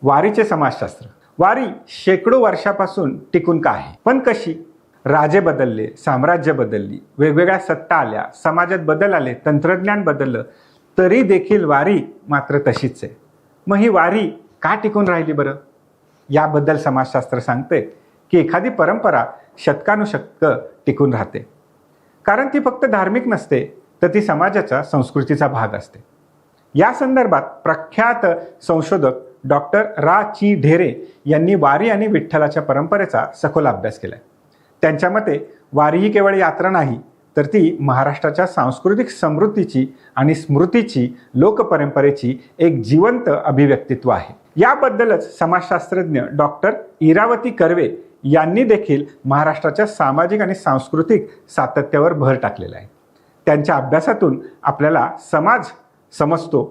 वारीचे समाजशास्त्र. वारी शेकडो वर्षापासून टिकून का आहे, पण कशी? राजे बदलले, साम्राज्य बदलली, वेगवेगळ्या सत्ता आल्या, समाजात बदल आले, तंत्रज्ञान बदललं, तरी देखील वारी मात्र तशीच आहे. मग ही वारी का टिकून राहिली बरं? याबद्दल समाजशास्त्र सांगते की एखादी परंपरा शतकानुशतक टिकून राहते कारण ती फक्त धार्मिक नसते, तर ती समाजाच्या संस्कृतीचा भाग असते. या संदर्भात प्रख्यात संशोधक डॉक्टर रा ची ढेरे यांनी वारी आणि विठ्ठलाच्या परंपरेचा सखोल अभ्यास केलाय. त्यांच्या मते वारी ही केवळ यात्रा नाही, तर ती महाराष्ट्राच्या सांस्कृतिक समृद्धीची आणि स्मृतीची, लोकपरंपरेची एक जिवंत अभिव्यक्तित्व आहे. याबद्दलच समाजशास्त्रज्ञ डॉक्टर इरावती कर्वे यांनी देखील महाराष्ट्राच्या सामाजिक आणि सांस्कृतिक सातत्यावर भर टाकलेला आहे. त्यांच्या अभ्यासातून आपल्याला समाज समजतो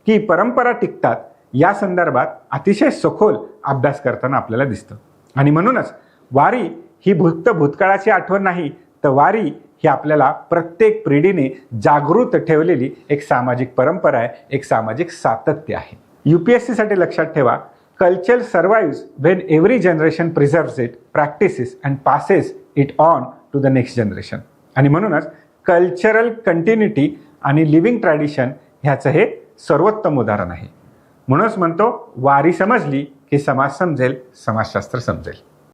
की परंपरा टिकतात या संदर्भात अतिशय सखोल अभ्यास करताना आपल्याला दिसतं. आणि म्हणूनच वारी ही भूतकाळाची आठवण नाही, तर वारी ही आपल्याला प्रत्येक पिढीने जागृत ठेवलेली एक सामाजिक परंपरा आहे, एक सामाजिक सातत्य आहे. UPSCसाठी लक्षात ठेवा, culture survives when every generation preserves it, practises and passes it on to the next generation. आणि म्हणूनच कल्चरल कंटिन्युटी आणि लिव्हिंग ट्रॅडिशन ह्याचं हे सर्वोत्तम उदाहरण आहे. म्हणूनच म्हणतो, वारी समजली की समाज समजेल, समाजशास्त्र समजेल.